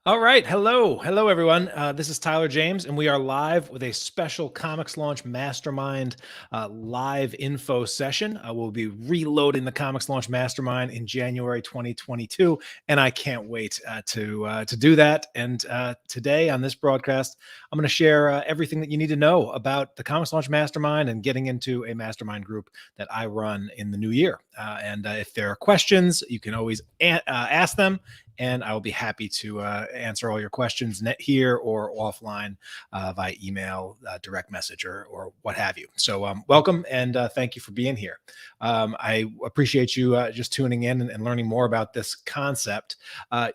All right. Hello, everyone. This is Tyler James, and we are live with a special Comics Launch Mastermind live info session. We'll be reloading the Comics Launch Mastermind in January 2022, and I can't wait to do that. And today on this broadcast, I'm going to share everything that you need to know about the Comics Launch Mastermind and getting into a mastermind group that I run in the new year. And if there are questions, you can always ask them, and I will be happy to answer all your questions here or offline via email, direct message, or what have you. So welcome, and thank you for being here. I appreciate you just tuning in and learning more about this concept.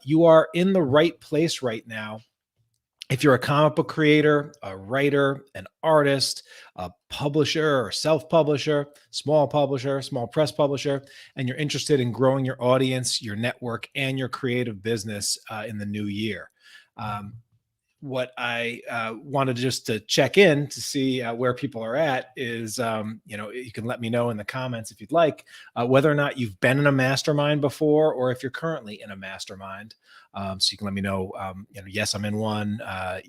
You are in the right place right now. If you're a comic book creator, a writer, an artist, a publisher or self-publisher, small press publisher, and you're interested in growing your audience, your network, and your creative business in the new year. What I wanted just to check in to see where people are at is, you can let me know in the comments if you'd like, whether or not you've been in a mastermind before, or if you're currently in a mastermind. So you can let me know, yes, I'm in one,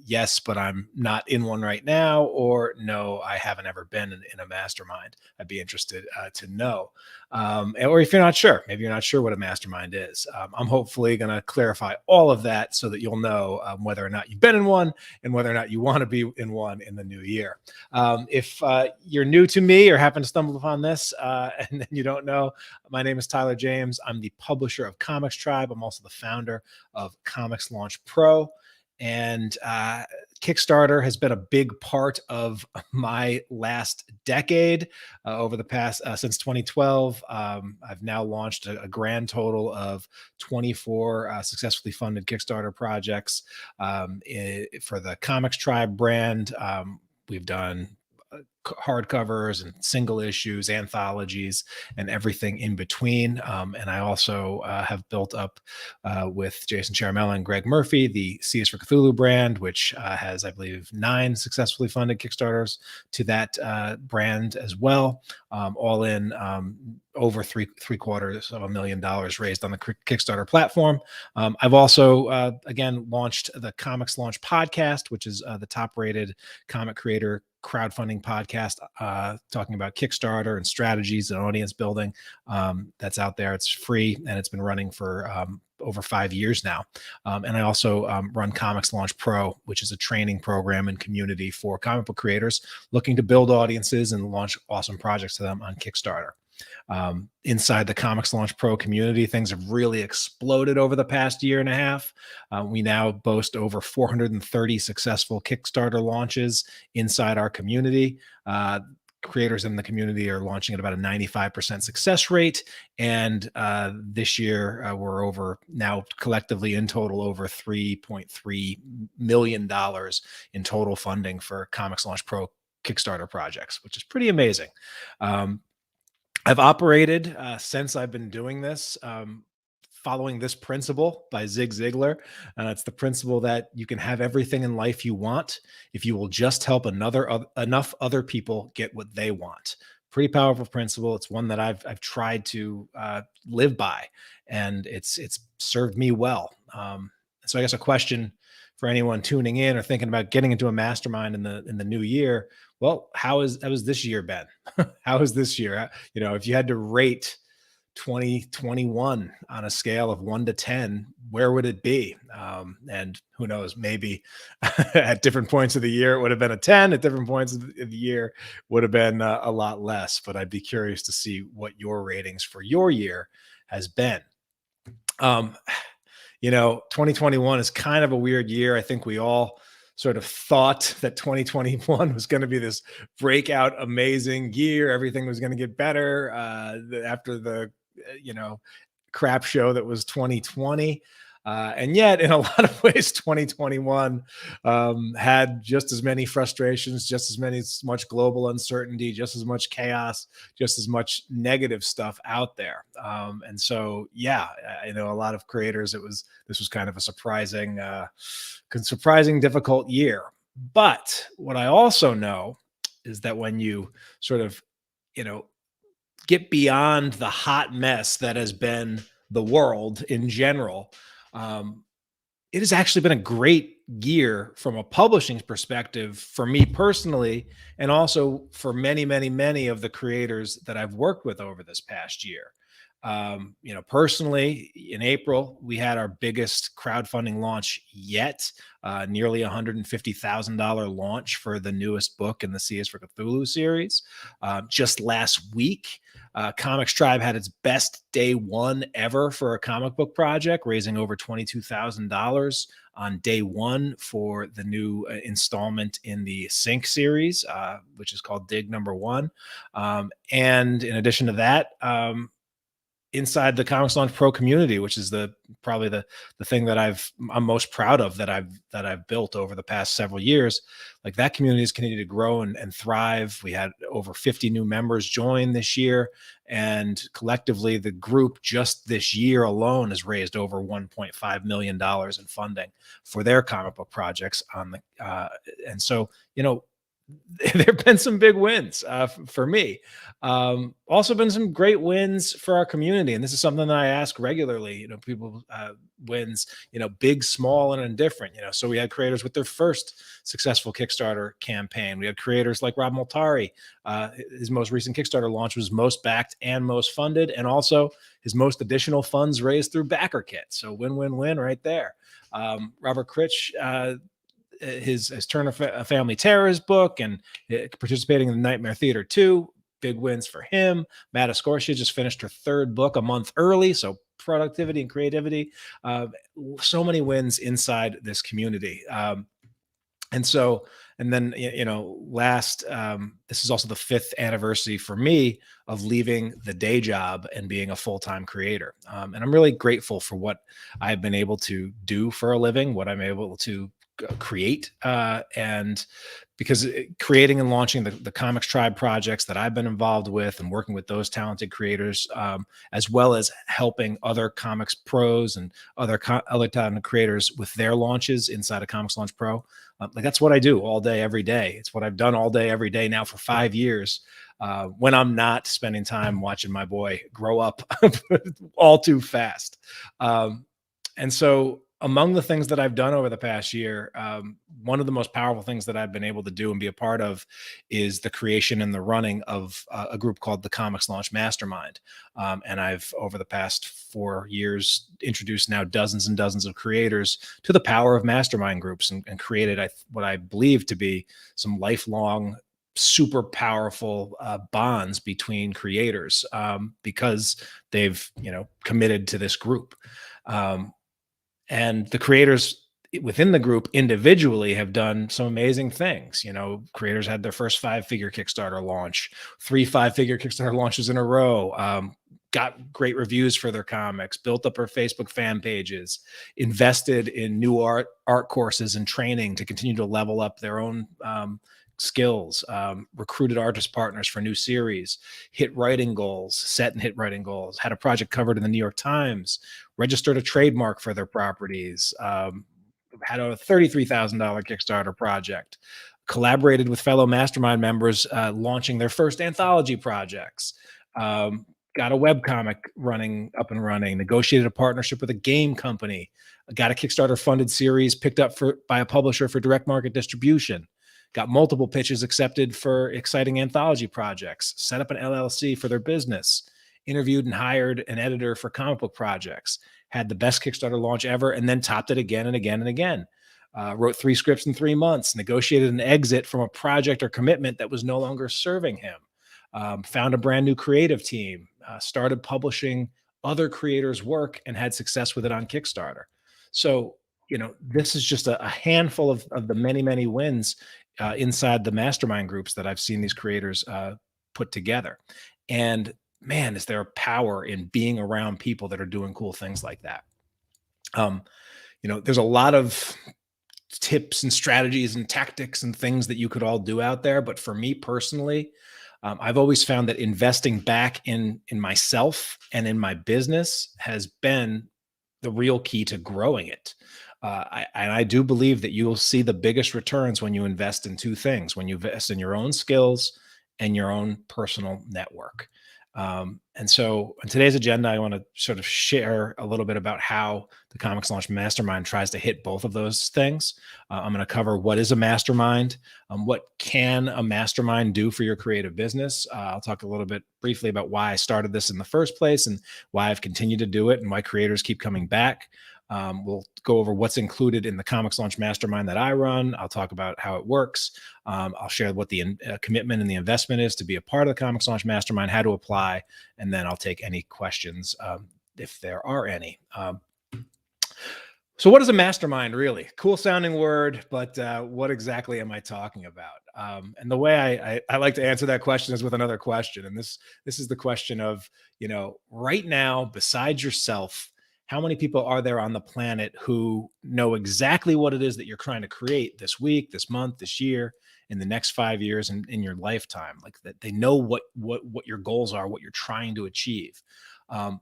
yes, but I'm not in one right now, or no, I haven't ever been in a mastermind. I'd be interested to know. Or if you're not sure, maybe you're not sure what a mastermind is. I'm hopefully going to clarify all of that so that you'll know whether or not you've been in one and whether or not you want to be in one in the new year. If you're new to me or happen to stumble upon this and then you don't know, my name is Tyler James. I'm the publisher of Comics Tribe. I'm also the founder of Comics Launch Pro. And Kickstarter has been a big part of my last decade. Over the past, since 2012, I've now launched a grand total of 24 successfully funded Kickstarter projects for the Comics Tribe brand. We've done hardcovers and single issues, anthologies, and everything in between. And I also have built up with Jason Charamella and Greg Murphy, the C is for Cthulhu brand, which has, I believe, 9 successfully funded Kickstarters to that brand as well. All in over $750,000 raised on the Kickstarter platform. I've also, again, launched the Comics Launch podcast, which is the top-rated comic creator crowdfunding podcast talking about Kickstarter and strategies and audience building. That's out there. It's free, and it's been running for over 5 years now. And I also run Comics Launch Pro, which is a training program and community for comic book creators looking to build audiences and launch awesome projects to them on Kickstarter. Inside the Comics Launch Pro community, things have really exploded over the past year and a half. We now boast over 430 successful Kickstarter launches inside our community. Creators in the community are launching at about a 95% success rate. And this year, we're over now collectively in total over $3.3 million in total funding for Comics Launch Pro Kickstarter projects, which is pretty amazing. I've operated since I've been doing this, following this principle by Zig Ziglar. It's the principle that you can have everything in life you want if you will just help enough other people get what they want. Pretty powerful principle. It's one that I've tried to live by, and it's served me well. So I guess a question for anyone tuning in or thinking about getting into a mastermind in the new year. Well, how has this year been? How is this year? If you had to rate 2021 on a scale of 1 to 10, where would it be? And who knows, maybe at different points of the year, it would have been a 10. At different points of the year would have been a lot less, but I'd be curious to see what your ratings for your year has been. 2021 is kind of a weird year. I think we all sort of thought that 2021 was going to be this breakout, amazing year. Everything was going to get better after the, crap show that was 2020. And yet, in a lot of ways, 2021 had just as many frustrations, just as much global uncertainty, just as much chaos, just as much negative stuff out there. And so, yeah, I know a lot of creators. This was kind of a surprising, difficult year. But what I also know is that when you sort of, get beyond the hot mess that has been the world in general, it has actually been a great year from a publishing perspective for me personally, and also for many, many, many of the creators that I've worked with over this past year. Personally, in April, we had our biggest crowdfunding launch yet, nearly $150,000 launch for the newest book in the Seas for Cthulhu series. Just last week, Comics Tribe had its best day one ever for a comic book project, raising over $22,000 on day one for the new installment in the Sync series, which is called Dig Number One. And in addition to that, inside the Comics Launch Pro community, which is probably the thing that I'm most proud of that I've built over the past several years. Like, that community has continued to grow and thrive. We had over 50 new members join this year, and collectively the group just this year alone has raised over $1.5 million in funding for their comic book projects and so, there have been some big wins for me. Also been some great wins for our community, and this is something that I ask regularly. People wins, big, small, and indifferent. So we had creators with their first successful Kickstarter campaign. We had creators like Rob Moltari. His most recent Kickstarter launch was most backed and most funded, and also his most additional funds raised through BackerKit. So win-win-win right there. Robert Critch, his Turner Family Terrors book, and participating in the Nightmare Theater 2. Big wins for him. Matt Escortia just finished her third book a month early. So productivity and creativity. So many wins inside this community. And then, this is also the 5th anniversary for me of leaving the day job and being a full-time creator. And I'm really grateful for what I've been able to do for a living, what I'm able to create, and because creating and launching the Comics Tribe projects that I've been involved with and working with those talented creators, as well as helping other comics pros and other talented creators with their launches inside of Comics Launch Pro. That's what I do all day, every day. It's what I've done all day, every day now for 5 years, when I'm not spending time watching my boy grow up all too fast. And so, among the things that I've done over the past year, one of the most powerful things that I've been able to do and be a part of is the creation and the running of a group called the Comics Launch Mastermind. And I've, over the past 4 years, introduced now dozens and dozens of creators to the power of mastermind groups, and created what I believe to be some lifelong, super powerful bonds between creators, because they've committed to this group. And the creators within the group individually have done some amazing things. Creators had their first 5-figure Kickstarter launch, 3 5-figure Kickstarter launches in a row, got great reviews for their comics, built up their Facebook fan pages, invested in new art courses and training to continue to level up their own skills, recruited artist partners for new series, set and hit writing goals, had a project covered in the New York Times, registered a trademark for their properties, had a $33,000 Kickstarter project, collaborated with fellow Mastermind members, launching their first anthology projects, got a webcomic up and running, negotiated a partnership with a game company, got a Kickstarter funded series picked up by a publisher for direct market distribution, got multiple pitches accepted for exciting anthology projects, set up an LLC for their business, interviewed and hired an editor for comic book projects, had the best Kickstarter launch ever, and then topped it again and again and again. Wrote 3 scripts in 3 months, negotiated an exit from a project or commitment that was no longer serving him, found a brand new creative team, started publishing other creators' work, and had success with it on Kickstarter. So, this is just a handful of the many, many wins inside the mastermind groups that I've seen these creators put together. And man, is there a power in being around people that are doing cool things like that. There's a lot of tips and strategies and tactics and things that you could all do out there. But for me personally, I've always found that investing back in myself and in my business has been the real key to growing it. I do believe that you will see the biggest returns when you invest in 2 things: when you invest in your own skills and your own personal network. And so on today's agenda, I want to sort of share a little bit about how the Comics Launch Mastermind tries to hit both of those things. I'm going to cover what is a mastermind, what can a mastermind do for your creative business. I'll talk a little bit briefly about why I started this in the first place and why I've continued to do it and why creators keep coming back. We'll go over what's included in the Comics Launch Mastermind that I run. I'll talk about how it works. I'll share what the commitment and the investment is to be a part of the Comics Launch Mastermind, how to apply, and then I'll take any questions if there are any. So what is a mastermind really? Cool sounding word, but what exactly am I talking about? And the way I like to answer that question is with another question. And this is the question of, right now, besides yourself, how many people are there on the planet who know exactly what it is that you're trying to create this week, this month, this year, in the next 5 years, and in your lifetime? Like that, they know what your goals are, what you're trying to achieve.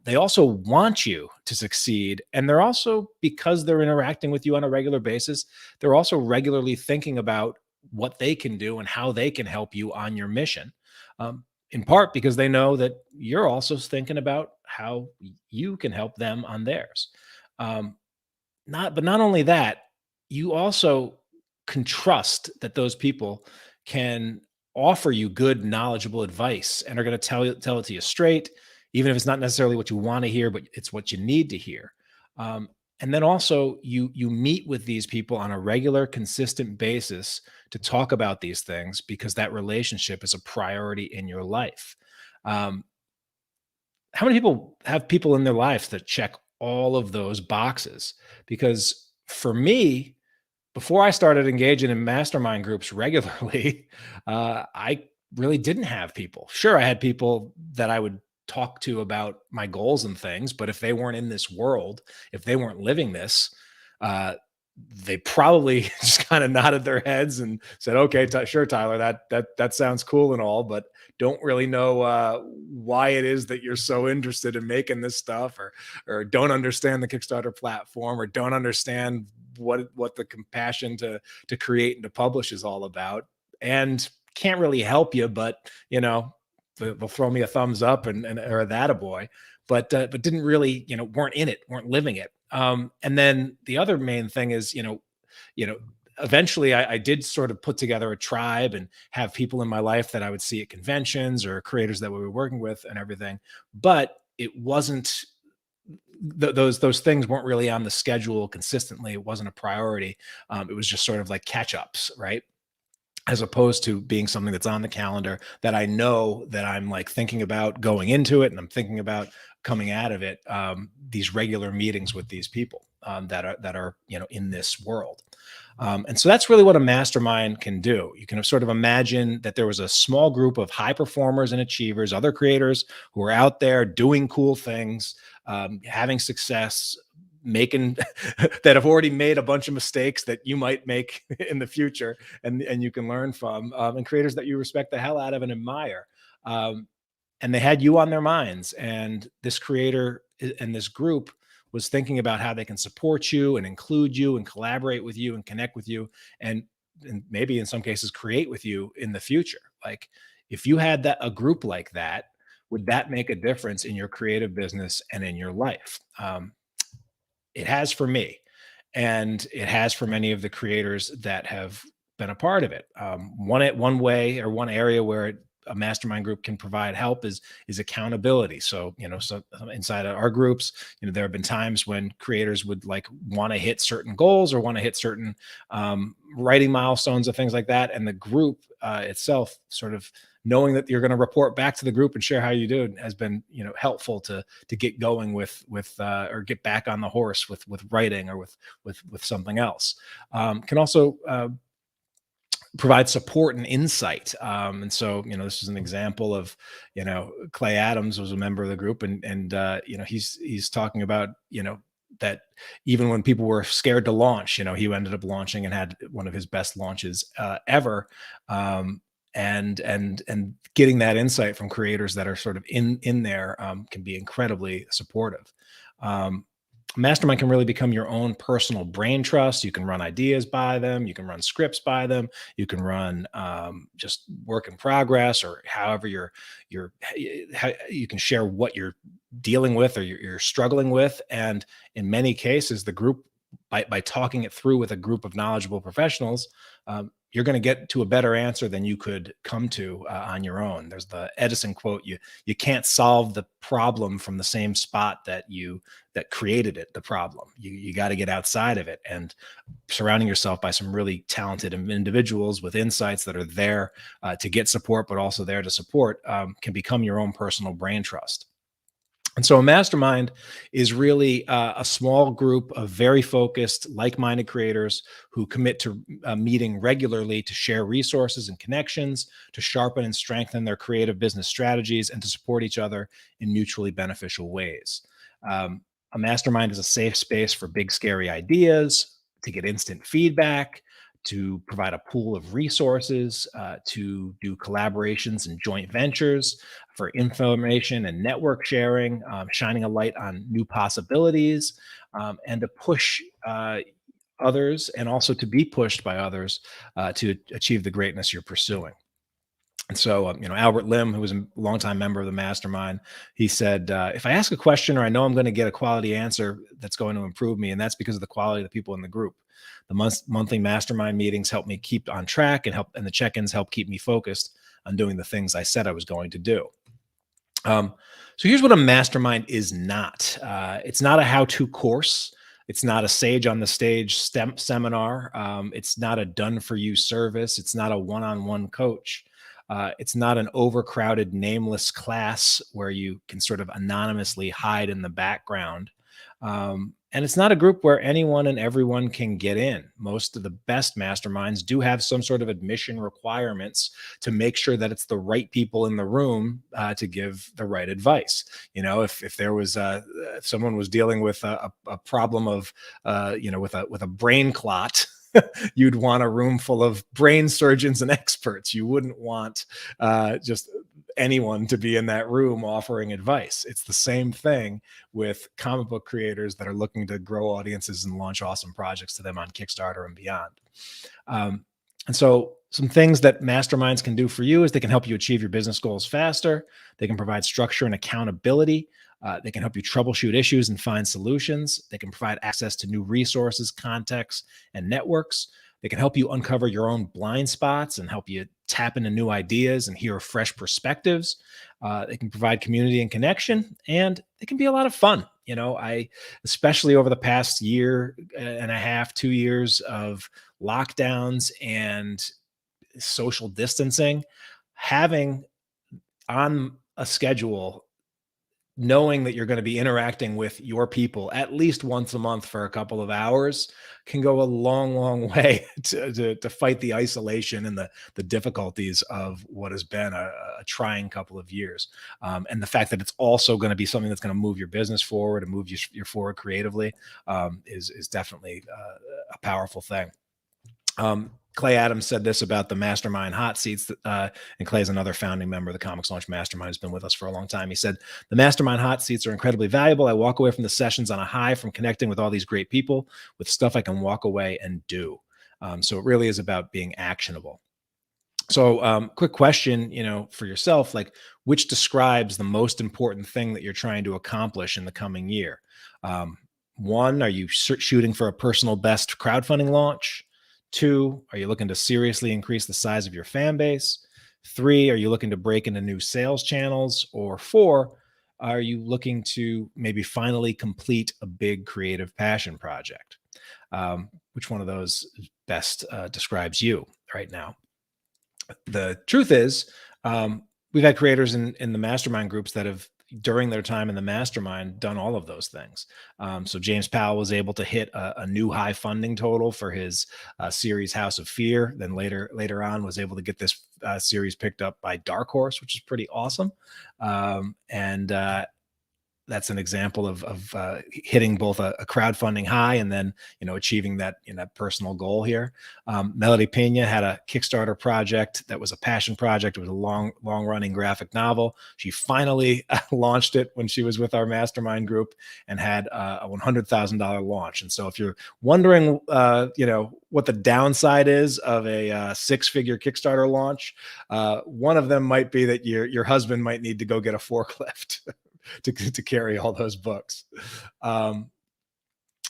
They also want you to succeed, and they're also, because they're interacting with you on a regular basis, they're also regularly thinking about what they can do and how they can help you on your mission. In part because they know that you're also thinking about how you can help them on theirs. Um, not only that, you also can trust that those people can offer you good, knowledgeable advice and are going to tell it to you straight, even if it's not necessarily what you want to hear, but it's what you need to hear. Um, and then also you meet with these people on a regular, consistent basis to talk about these things because that relationship is a priority in your life. Um, how many people have people in their lives that check all of those boxes? Because for me, before I started engaging in mastermind groups regularly, I really didn't have people. Sure, I had people that I would talk to about my goals and things, but if they weren't in this world, if they weren't living this, uh, they probably just kind of nodded their heads and said, "Okay, sure, Tyler, that sounds cool and all, but don't really know why it is that you're so interested in making this stuff, or don't understand the Kickstarter platform, or don't understand what the compassion to create and to publish is all about, and can't really help you, but they'll throw me a thumbs up and or a that a boy, but didn't really, weren't in it, weren't living it." And then the other main thing is, you know, eventually I did sort of put together a tribe and have people in my life that I would see at conventions or creators that we were working with and everything. But it wasn't those things weren't really on the schedule consistently. It wasn't a priority. It was just sort of like catch ups, right? As opposed to being something that's on the calendar that I know that I'm like thinking about going into it and I'm thinking about coming out of it. These regular meetings with these people that are in this world. And so that's really what a mastermind can do. You can sort of imagine that there was a small group of high performers and achievers, other creators who are out there doing cool things, having success, making that have already made a bunch of mistakes that you might make in the future, and you can learn from, and creators that you respect the hell out of and admire. Um, and they had you on their minds, and this creator and this group was thinking about how they can support you and include you and collaborate with you and connect with you, and maybe in some cases create with you in the future. Like, if you had a group like that, would that make a difference in your creative business and in your life? It has for me, and it has for many of the creators that have been a part of it. One way or one area where a mastermind group can provide help is accountability. So inside of our groups, there have been times when creators would like want to hit certain goals or want to hit certain writing milestones and things like that, and the group itself sort of knowing that you're going to report back to the group and share how you do has been helpful to get going with or get back on the horse with writing or with something else. Can also provide support and insight. And so, this is an example of, Clay Adams was a member of the group, and he's talking about, that even when people were scared to launch, he ended up launching and had one of his best launches ever. And getting that insight from creators that are sort of in there can be incredibly supportive. Mastermind can really become your own personal brain trust. You can run ideas by them. You can run scripts by them. You can run just work in progress, or however you can share what you're dealing with or you're struggling with. And in many cases, the group, by talking it through with a group of knowledgeable professionals, you're going to get to a better answer than you could come to on your own. There's the Edison quote: "You can't solve the problem from the same spot that created it, the problem. You got to get outside of it." And surrounding yourself by some really talented individuals with insights that are there to get support, but also there to support, can become your own personal brain trust. And so a mastermind is really a small group of very focused, like-minded creators who commit to meeting regularly to share resources and connections, to sharpen and strengthen their creative business strategies, and to support each other in mutually beneficial ways. Um, a mastermind is a safe space for big, scary ideas, to get instant feedback, to provide a pool of resources, to do collaborations and joint ventures, for information and network sharing, shining a light on new possibilities, and to push others, and also to be pushed by others to achieve the greatness you're pursuing. And so, Albert Lim, who was a longtime member of the mastermind, he said, if I ask a question or I know I'm going to get a quality answer that's going to improve me, and that's because of the quality of the people in the group. The monthly mastermind meetings help me keep on track, and the check-ins help keep me focused on doing the things I said I was going to do. So here's what a mastermind is not. It's not a how-to course. It's not a sage on the stage seminar. It's not a done-for-you service. It's not a one-on-one coach. It's not an overcrowded, nameless class where you can sort of anonymously hide in the background. And it's not a group where anyone and everyone can get in. Most of the best masterminds do have some sort of admission requirements to make sure that it's the right people in the room to give the right advice. If there was if someone was dealing with a problem of with a brain clot, you'd want a room full of brain surgeons and experts. You wouldn't want just anyone to be in that room offering advice. It's the same thing with comic book creators that are looking to grow audiences and launch awesome projects to them on Kickstarter and beyond. And so some things that masterminds can do for you is they can help you achieve your business goals faster. They can provide structure and accountability. They can help you troubleshoot issues and find solutions. They can provide access to new resources, contexts, and networks. They can help you uncover your own blind spots and help you tap into new ideas and hear fresh perspectives. They can provide community and connection, and they can be a lot of fun. Especially over the past year and a half, 2 years of lockdowns and social distancing, having on a schedule, knowing that you're going to be interacting with your people at least once a month for a couple of hours can go a long, long way to fight the isolation and the difficulties of what has been a trying couple of years. And the fact that it's also going to be something that's going to move your business forward and move you forward creatively is definitely a powerful thing. Clay Adams said this about the mastermind hot seats, and Clay's another founding member of the ComixLaunch MasterMind, has been with us for a long time. He said, the mastermind hot seats are incredibly valuable. I walk away from the sessions on a high from connecting with all these great people with stuff I can walk away and do. So it really is about being actionable. So quick question, for yourself, like, which describes the most important thing that you're trying to accomplish in the coming year? One, are you shooting for a personal best crowdfunding launch? 2, are you looking to seriously increase the size of your fan base? 3, are you looking to break into new sales channels? Or 4, are you looking to maybe finally complete a big creative passion project? Which one of those best describes you right now? The truth is, we've had creators in the mastermind groups that have, during their time in the mastermind, done all of those things. So James Powell was able to hit a new high funding total for his series House of Fear. Then later on was able to get this series picked up by Dark Horse, which is pretty awesome. And that's an example of hitting both a crowdfunding high and then, achieving that, personal goal here. Melody Pena had a Kickstarter project that was a passion project. It was a long running graphic novel. She finally launched it when she was with our mastermind group and had a $100,000 launch. And so if you're wondering, what the downside is of a six-figure Kickstarter launch, one of them might be that your husband might need to go get a forklift to carry all those books.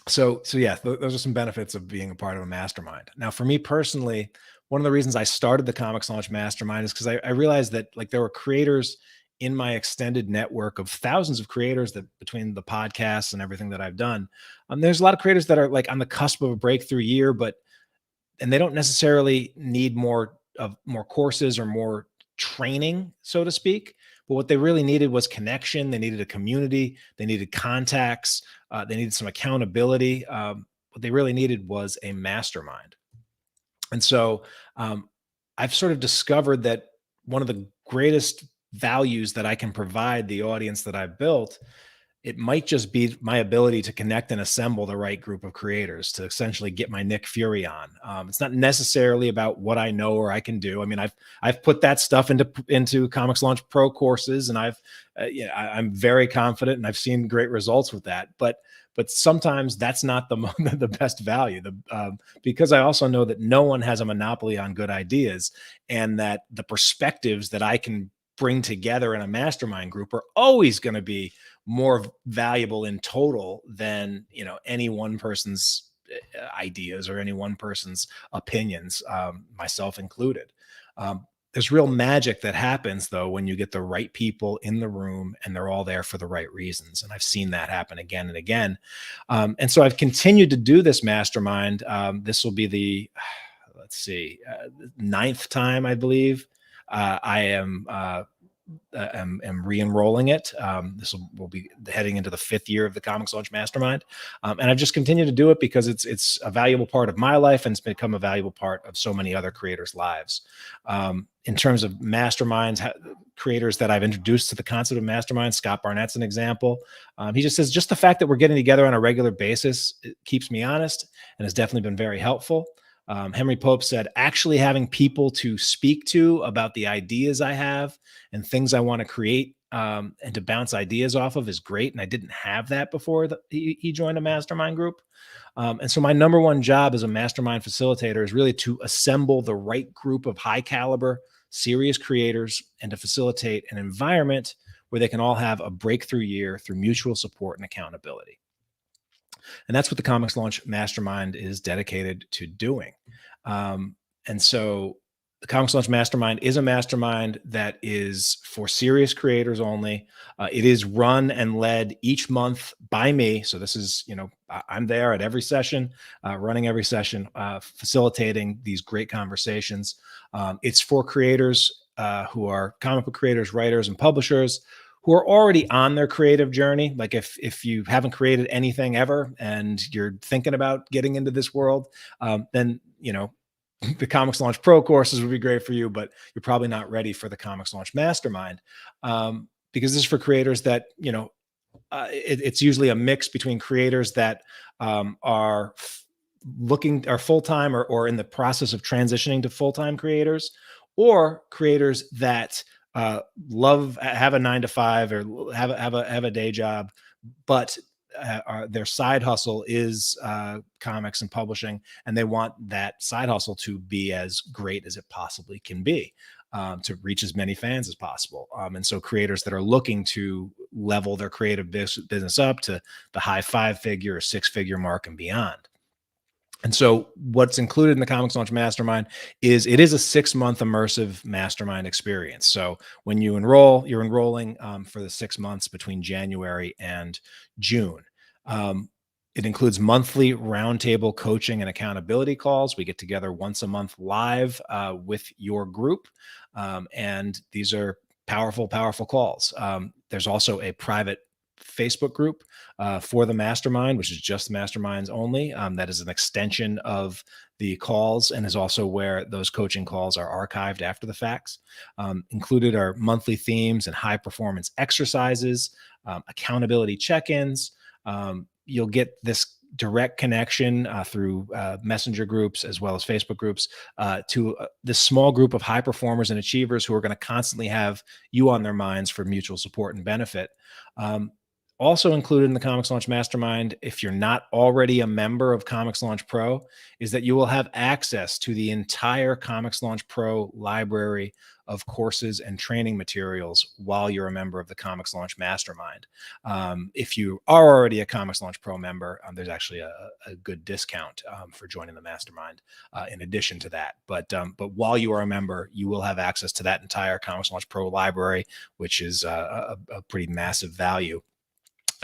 So yeah, those are some benefits of being a part of a mastermind. Now, for me personally, one of the reasons I started the ComixLaunch Mastermind is because I realized that there were creators in my extended network of thousands of creators that between the podcasts and everything that I've done, there's a lot of creators that are on the cusp of a breakthrough year, and they don't necessarily need more courses or more training, so to speak. But what they really needed was connection. They needed a community. They needed contacts. They needed some accountability. What they really needed was a mastermind. And so I've sort of discovered that one of the greatest values that I can provide the audience that I've built, it might just be my ability to connect and assemble the right group of creators to essentially get my Nick Fury on. It's not necessarily about what I know or I can do. I mean, I've put that stuff into ComixLaunch Pro courses, and I'm very confident, and I've seen great results with that. But sometimes that's not the best value. Because I also know that no one has a monopoly on good ideas, and that the perspectives that I can bring together in a mastermind group are always going to be more valuable in total than any one person's ideas or any one person's opinions, myself included. There's real magic that happens though when you get the right people in the room and they're all there for the right reasons, and I've seen that happen again and again. And so I've continued to do this mastermind. This will be the ninth time, I believe. I am re-enrolling it. This will be heading into the 5th year of the ComixLaunch Mastermind. And I've just continued to do it because it's a valuable part of my life, and it's become a valuable part of so many other creators' lives. In terms of masterminds, creators that I've introduced to the concept of mastermind, Scott Barnett's an example. He just says, just the fact that we're getting together on a regular basis, it keeps me honest and has definitely been very helpful. Henry Pope said, actually having people to speak to about the ideas I have and things I want to create and to bounce ideas off of is great. And I didn't have that before he joined a mastermind group. And so my number one job as a mastermind facilitator is really to assemble the right group of high caliber, serious creators and to facilitate an environment where they can all have a breakthrough year through mutual support and accountability. And that's what the ComixLaunch Mastermind is dedicated to doing. And so the ComixLaunch Mastermind is a mastermind that is for serious creators only. It is run and led each month by me. So this is, I'm there at every session, running every session, facilitating these great conversations. It's for creators who are comic book creators, writers, and publishers who are already on their creative journey. Like if you haven't created anything ever and you're thinking about getting into this world, then, the ComixLaunch Pro courses would be great for you, but you're probably not ready for the ComixLaunch Mastermind because this is for creators that, it's usually a mix between creators that are full-time or in the process of transitioning to full-time creators, or creators that have a 9-to-5 or have a day job, but their side hustle is comics and publishing, and they want that side hustle to be as great as it possibly can be, to reach as many fans as possible. And so creators that are looking to level their creative business up to the high 5-figure or 6-figure mark and beyond. And so what's included in the ComixLaunch Mastermind is it is a 6-month immersive mastermind experience. So when you enroll, you're enrolling for the 6 months between January and June. It includes monthly roundtable coaching and accountability calls. We get together once a month live with your group. And these are powerful, powerful calls. There's also a private Facebook group for the mastermind, which is just masterminds only. That is an extension of the calls and is also where those coaching calls are archived after the facts. Included are monthly themes and high performance exercises. accountability check-ins. You'll get this direct connection through messenger groups as well as Facebook groups to this small group of high performers and achievers who are going to constantly have you on their minds for mutual support and benefit. Also included in the Comics Launch Mastermind, if you're not already a member of Comics Launch Pro, is that you will have access to the entire Comics Launch Pro library of courses and training materials while you're a member of the Comics Launch Mastermind. If you are already a Comics Launch Pro member, there's actually a good discount for joining the Mastermind in addition to that. But while you are a member, you will have access to that entire Comics Launch Pro library, which is a pretty massive value.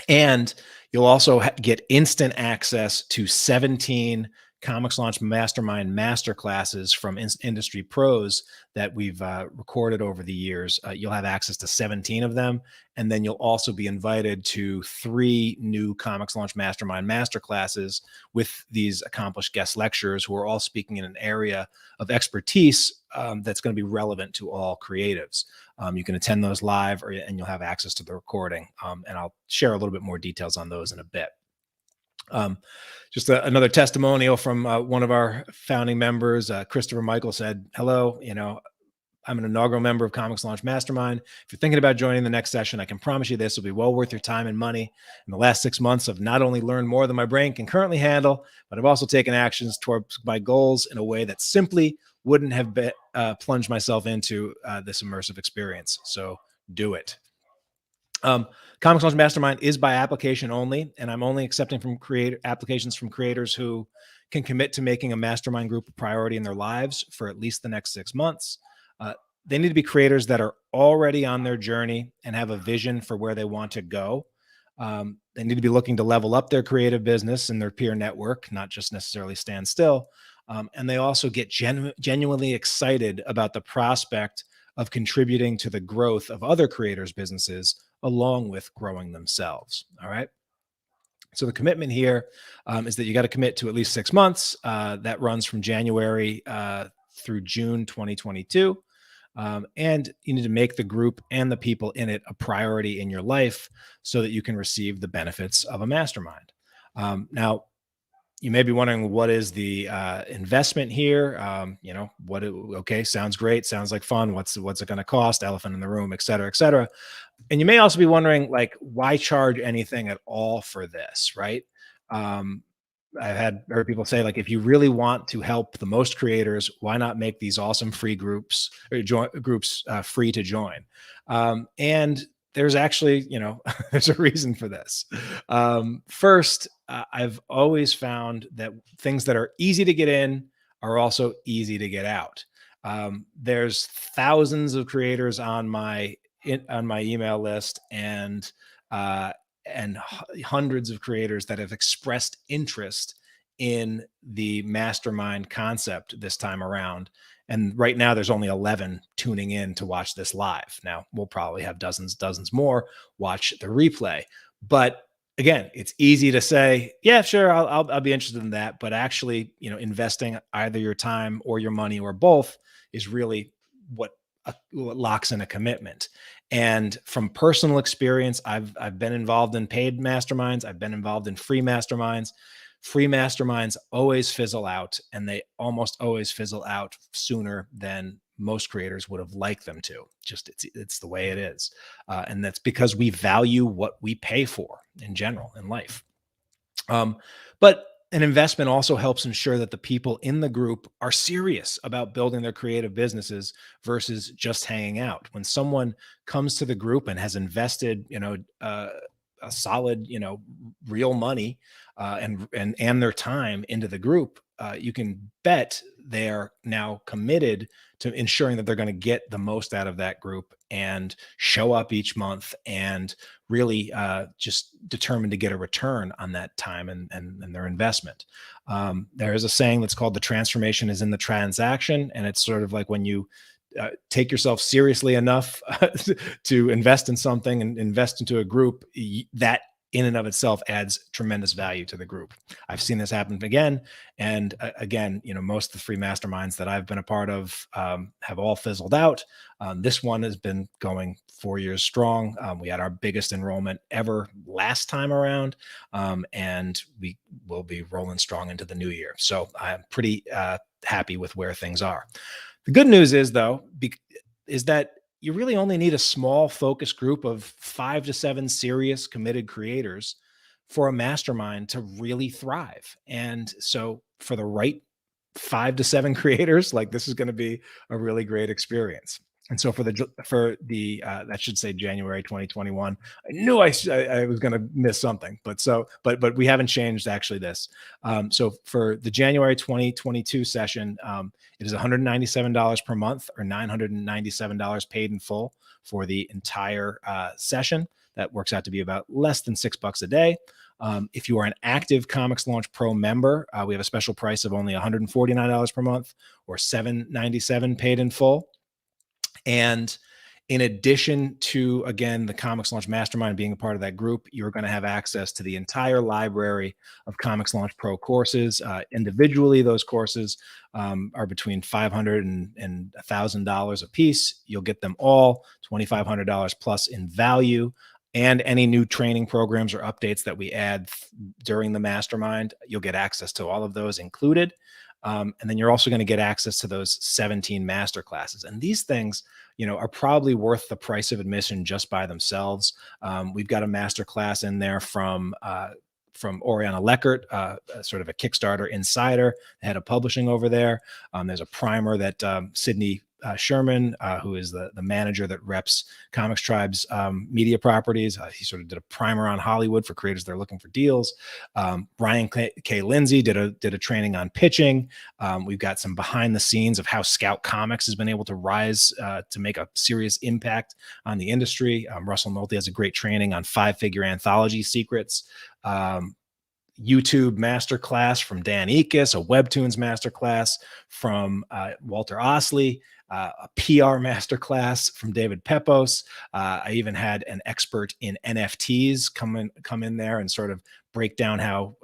And you'll also get instant access to 17 Comics Launch Mastermind masterclasses from industry pros that we've recorded over the years. You'll have access to 17 of them. And then you'll also be invited to 3 new Comics Launch Mastermind masterclasses with these accomplished guest lecturers who are all speaking in an area of expertise that's going to be relevant to all creatives. You can attend those live and you'll have access to the recording. And I'll share a little bit more details on those in a bit. Just another testimonial from one of our founding members, Christopher Michael said, "Hello, I'm an inaugural member of Comics Launch Mastermind. If you're thinking about joining the next session, I can promise you this will be well worth your time and money. In the last 6 months, I've not only learned more than my brain can currently handle, but I've also taken actions towards my goals in a way that simply wouldn't have plunged myself into this immersive experience. So do it." Comics Launch Mastermind is by application only, and I'm only accepting from applications from creators who can commit to making a mastermind group a priority in their lives for at least the next 6 months. They need to be creators that are already on their journey and have a vision for where they want to go. They need to be looking to level up their creative business and their peer network, not just necessarily stand still. And they also get genuinely excited about the prospect of contributing to the growth of other creators' businesses along with growing themselves. All right. So the commitment here is that you got to commit to at least 6 months. That runs from January through June 2022. And you need to make the group and the people in it a priority in your life so that you can receive the benefits of a mastermind. Now, you may be wondering, what is the investment here? Okay, sounds great. Sounds like fun. What's it going to cost? Elephant in the room, et cetera, et cetera. And you may also be wondering, like, why charge anything at all for this, right? I've heard people say, like, if you really want to help the most creators, why not make these awesome free groups or groups free to join? And there's actually, there's a reason for this. First, I've always found that things that are easy to get in are also easy to get out. There's thousands of creators on my email list and hundreds of creators that have expressed interest in the mastermind concept this time around. And right now there's only 11 tuning in to watch this live. Now we'll probably have dozens more watch the replay. But again, it's easy to say, yeah, sure, I'll be interested in that. But actually, investing either your time or your money or both is really what locks in a commitment. And from personal experience, I've been involved in paid masterminds. I've been involved in free masterminds. Free masterminds always fizzle out, and they almost always fizzle out sooner than most creators would have liked them to. Just it's the way it is. And that's because we value what we pay for in general in life. But an investment also helps ensure that the people in the group are serious about building their creative businesses versus just hanging out. When someone comes to the group and has invested, a solid, real money and their time into the group, you can bet they're now committed to ensuring that they're going to get the most out of that group and show up each month and really just determined to get a return on that time and their investment. There is a saying that's called "the transformation is in the transaction." And it's sort of like when you take yourself seriously enough to invest in something and invest into a group, that in and of itself adds tremendous value to the group. I've seen this happen again. And again, most of the free masterminds that I've been a part of have all fizzled out. This one has been going 4 years strong. We had our biggest enrollment ever last time around, and we will be rolling strong into the new year. So I'm pretty happy with where things are. The good news is, though, is that you really only need a small focus group of 5 to 7 serious committed creators for a mastermind to really thrive. And so for the right 5 to 7 creators, like, this is going to be a really great experience. And so for the that should say January 2021. I knew I was going to miss something, but we haven't changed actually this. So for the January 2022 session, it is $197 per month, or $997 paid in full for the entire session. That works out to be about less than $6 a day. If you are an active ComixLaunch Pro member, we have a special price of only $149 per month, or $797 paid in full. And in addition to, again, the ComixLaunch Mastermind being a part of that group, you're going to have access to the entire library of ComixLaunch Pro courses. Individually, those courses are between $500 and $1,000 a piece. You'll get them all, $2,500 plus in value. And any new training programs or updates that we add during the mastermind, you'll get access to all of those included. And then you're also going to get access to those 17 master classes. And these things, are probably worth the price of admission just by themselves. We've got a master class in there from Oriana Leckert, sort of a Kickstarter insider, head of publishing over there. There's a primer that Sydney Sherman, who is the manager that reps Comics Tribe's media properties. He sort of did a primer on Hollywood for creators that are looking for deals. Brian K. Lindsay did a training on pitching. We've got some behind the scenes of how Scout Comics has been able to rise to make a serious impact on the industry. Russell Nolte has a great training on 5-figure anthology secrets. YouTube masterclass from Dan Ekus, a Webtoons masterclass from Walter Osley, a PR masterclass from David Pepos. I even had an expert in NFTs come in there and sort of break down how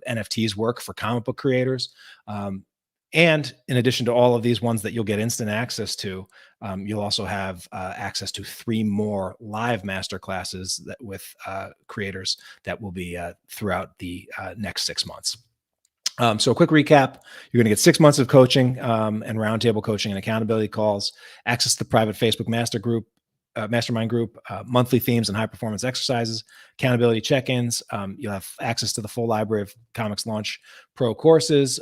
NFTs work for comic book creators. And in addition to all of these ones that you'll get instant access to, you'll also have access to 3 more live masterclasses with creators that will be throughout the next 6 months. So a quick recap: you're going to get 6 months of coaching and roundtable coaching and accountability calls, access to the private Facebook mastermind group, monthly themes and high performance exercises, accountability check-ins. You'll have access to the full library of ComixLaunch Pro courses,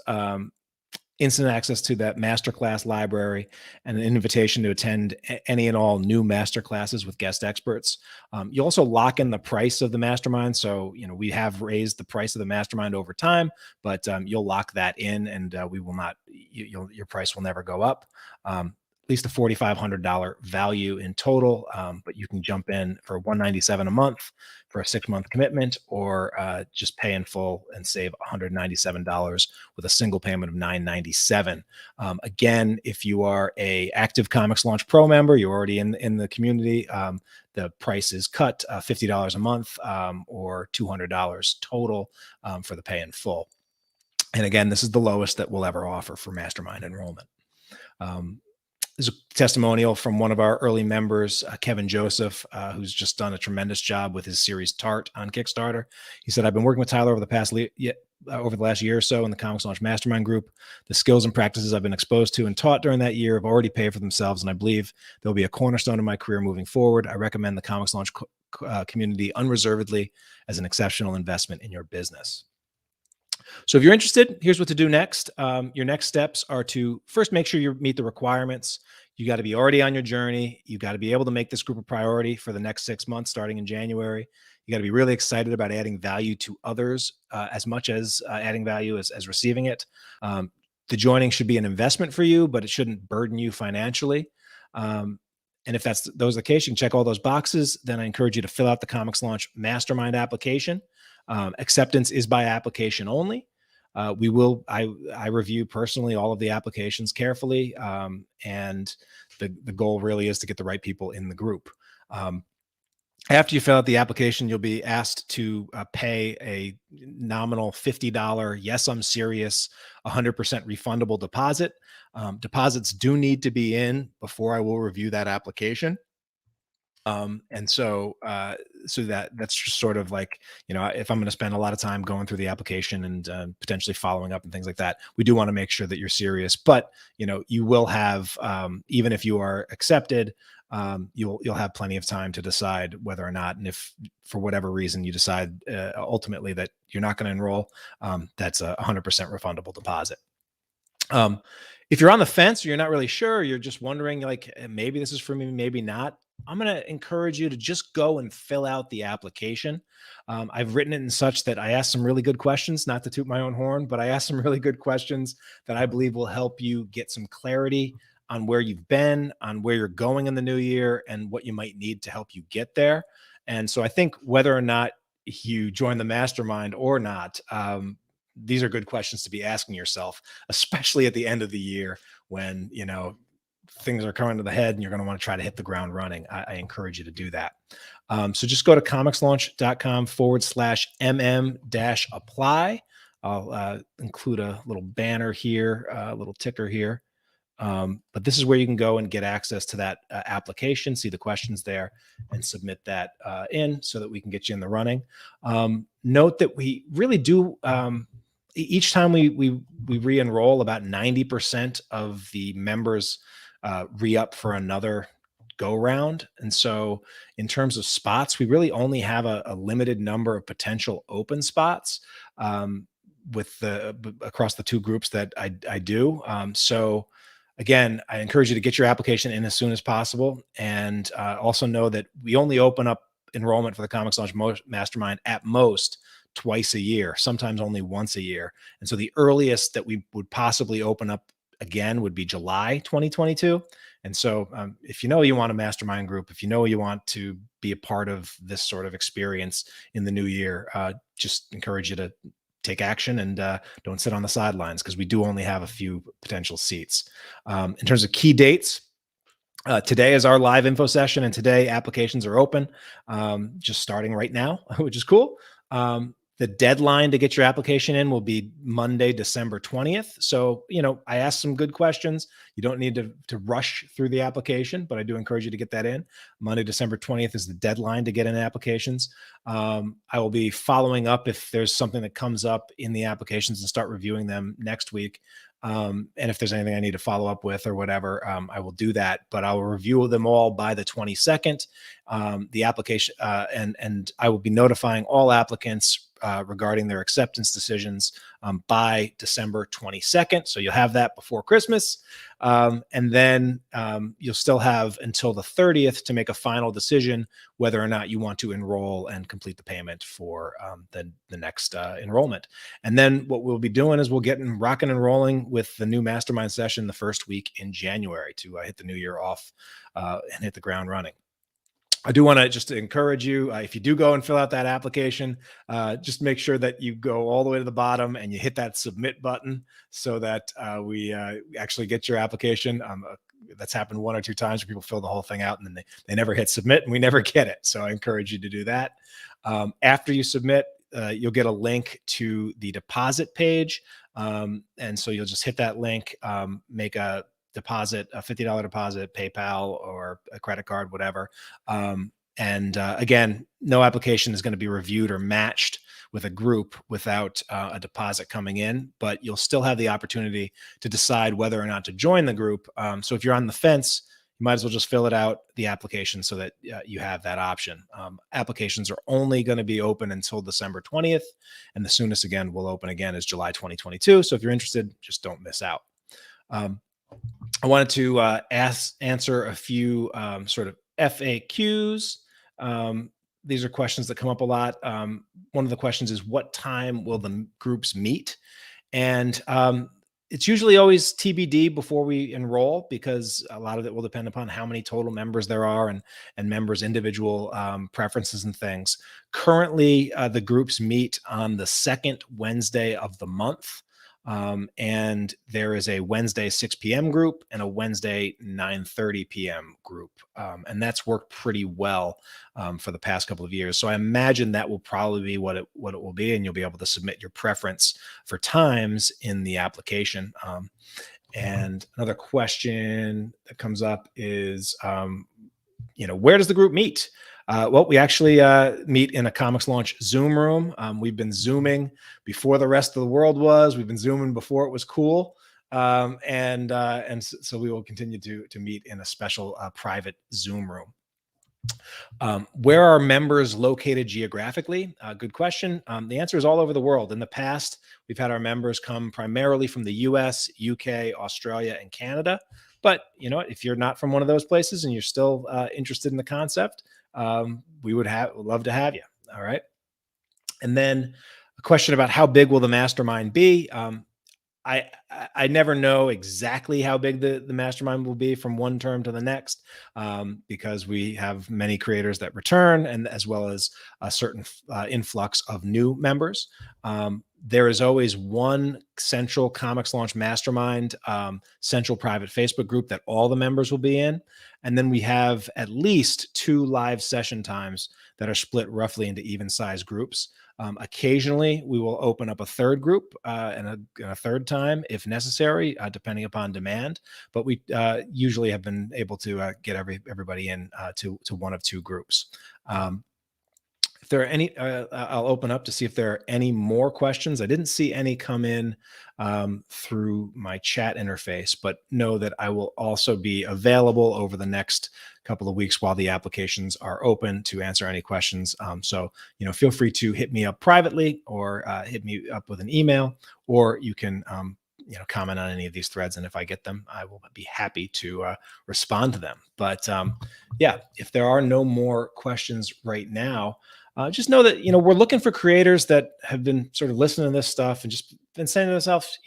instant access to that masterclass library, and an invitation to attend any and all new masterclasses with guest experts. You also lock in the price of the mastermind. So, we have raised the price of the mastermind over time, but you'll lock that in, and we will not, your price will never go up. At least a $4,500 value in total, but you can jump in for $197 a month for a 6-month commitment, or just pay in full and save $197 with a single payment of $997. Again, if you are a active ComixLaunch Pro member, you're already in the community, the price is cut $50 a month, or $200 total for the pay in full. And again, this is the lowest that we'll ever offer for mastermind enrollment. There's a testimonial from one of our early members, Kevin Joseph, who's just done a tremendous job with his series Tart on Kickstarter. He said, "I've been working with Tyler over the last year or so in the ComixLaunch Mastermind group. The skills and practices I've been exposed to and taught during that year have already paid for themselves, and I believe they'll be a cornerstone of my career moving forward. I recommend the ComixLaunch community unreservedly as an exceptional investment in your business." So if you're interested, here's what to do next. Your next steps are to first make sure you meet the requirements. You got to be already on your journey. You got to be able to make this group a priority for the next 6 months, starting in January. You got to be really excited about adding value to others as much as adding value as receiving it. The joining should be an investment for you, but it shouldn't burden you financially. And if those are the case, you can check all those boxes. Then I encourage you to fill out the ComixLaunch Mastermind application. Acceptance is by application only. I review personally all of the applications carefully. And the goal really is to get the right people in the group. After you fill out the application, you'll be asked to pay a nominal $50, yes, I'm serious, 100% refundable deposit. Deposits do need to be in before I will review that application. And so that's just sort of like, if I'm going to spend a lot of time going through the application and potentially following up and things like that, we do want to make sure that you're serious. But you will have, even if you are accepted, you'll have plenty of time to decide whether or not, and if for whatever reason you decide ultimately that you're not going to enroll, that's a 100% refundable deposit. If you're on the fence or you're not really sure, you're just wondering, like, maybe this is for me, maybe not. I'm going to encourage you to just go and fill out the application. I've written it in such that I asked some really good questions, not to toot my own horn, but I asked some really good questions that I believe will help you get some clarity on where you've been, on where you're going in the new year, and what you might need to help you get there. And so I think whether or not you join the mastermind or not, these are good questions to be asking yourself, especially at the end of the year when, things are coming to the head and you're going to want to try to hit the ground running. I encourage you to do that. So just go to comixlaunch.com/mm-apply. I'll include a little banner here, a little ticker here. But this is where you can go and get access to that application, see the questions there, and submit that in so that we can get you in the running. Note that we really do, each time we re-enroll, about 90% of the members re-up for another go round. And so in terms of spots, we really only have a limited number of potential open spots across the two groups that I do. So again, I encourage you to get your application in as soon as possible. And also know that we only open up enrollment for the Comics Launch Mastermind at most twice a year, sometimes only once a year. And so the earliest that we would possibly open up again would be July 2022. And so if you want a mastermind group, if you want to be a part of this sort of experience in the new year, just encourage you to take action and don't sit on the sidelines, because we do only have a few potential seats. In terms of key dates, today is our live info session, and today applications are open, just starting right now, which is cool. The deadline to get your application in will be Monday, December 20th. So, I asked some good questions. You don't need to rush through the application, but I do encourage you to get that in. Monday, December 20th is the deadline to get in applications. I will be following up if there's something that comes up in the applications and start reviewing them next week. And if there's anything I need to follow up with or whatever, I will do that, but I will review them all by the 22nd. The application, and I will be notifying all applicants regarding their acceptance decisions by December 22nd. So you'll have that before Christmas. And then you'll still have until the 30th to make a final decision whether or not you want to enroll and complete the payment for the next enrollment. And then what we'll be doing is we'll get rocking and rolling with the new mastermind session the first week in January to hit the new year off and hit the ground running. I do want to just encourage you, if you do go and fill out that application, just make sure that you go all the way to the bottom and you hit that submit button so that we actually get your application. That's happened one or two times where people fill the whole thing out and then they never hit submit and we never get it. So I encourage you to do that. After you submit, you'll get a link to the deposit page. And so you'll just hit that link, make a deposit, a $50 deposit, PayPal or a credit card, whatever. Again, no application is going to be reviewed or matched with a group without a deposit coming in, but you'll still have the opportunity to decide whether or not to join the group. So if you're on the fence, you might as well just fill it out, the application, so that you have that option. Applications are only going to be open until December 20th, and the soonest again will open again is July 2022. So if you're interested, just don't miss out. I wanted to answer a few sort of FAQs. These are questions that come up a lot. One of the questions is, what time will the groups meet? And it's usually always TBD before we enroll, because a lot of it will depend upon how many total members there are and members' individual preferences and things. Currently, the groups meet on the second Wednesday of the month. And there is a Wednesday 6 p.m. group and a Wednesday 9:30 p.m. group. And that's worked pretty well for the past couple of years. So I imagine that will probably be what it will be, and you'll be able to submit your preference for times in the application. And another question that comes up is, where does the group meet? Well, we actually meet in a ComixLaunch Zoom room. We've been Zooming before the rest of the world was. We've been Zooming before it was cool. So we will continue to meet in a special private Zoom room. Where are members located geographically? Good question. The answer is all over the world. In the past, we've had our members come primarily from the US, UK, Australia, and Canada. But you know what? If you're not from one of those places and you're still interested in the concept, we would love to have you. All right. And then a question about how big will the mastermind be? I never know exactly how big the mastermind will be from one term to the next, because we have many creators that return, and as well as a certain influx of new members. There is always one central ComixLaunch Mastermind central private Facebook group that all the members will be in. And then we have at least 2 live session times that are split roughly into even size groups. Occasionally, we will open up a third group and a third time if necessary, depending upon demand. But we usually have been able to get everybody in to one of 2 groups. If there are any, I'll open up to see if there are any more questions. I didn't see any come in through my chat interface, but know that I will also be available over the next couple of weeks while the applications are open to answer any questions. So, feel free to hit me up privately or hit me up with an email, or you can, comment on any of these threads. And if I get them, I will be happy to respond to them. But yeah, if there are no more questions right now, just know that, we're looking for creators that have been sort of listening to this stuff and just been saying to themselves,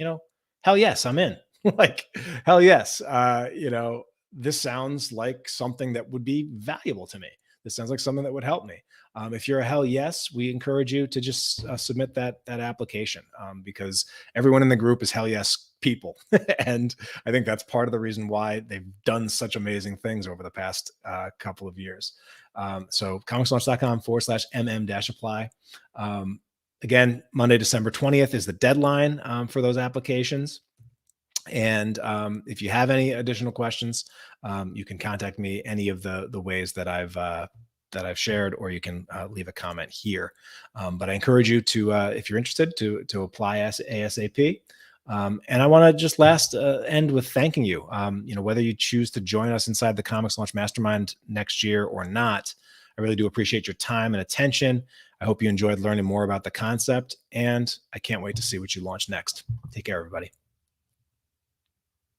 hell yes, I'm in. Like, hell yes. This sounds like something that would be valuable to me. This sounds like something that would help me. If you're a hell yes, we encourage you to just submit that application, because everyone in the group is hell yes people. And I think that's part of the reason why they've done such amazing things over the past couple of years. So comixlaunch.com/mm-apply. Again, Monday, December 20th is the deadline for those applications. And if you have any additional questions, you can contact me any of the ways that I've shared, or you can leave a comment here. But I encourage you to, if you're interested, to apply ASAP. And I want to just end with thanking you. Whether you choose to join us inside the ComixLaunch Mastermind next year or not, I really do appreciate your time and attention. I hope you enjoyed learning more about the concept, and I can't wait to see what you launch next. Take care, everybody.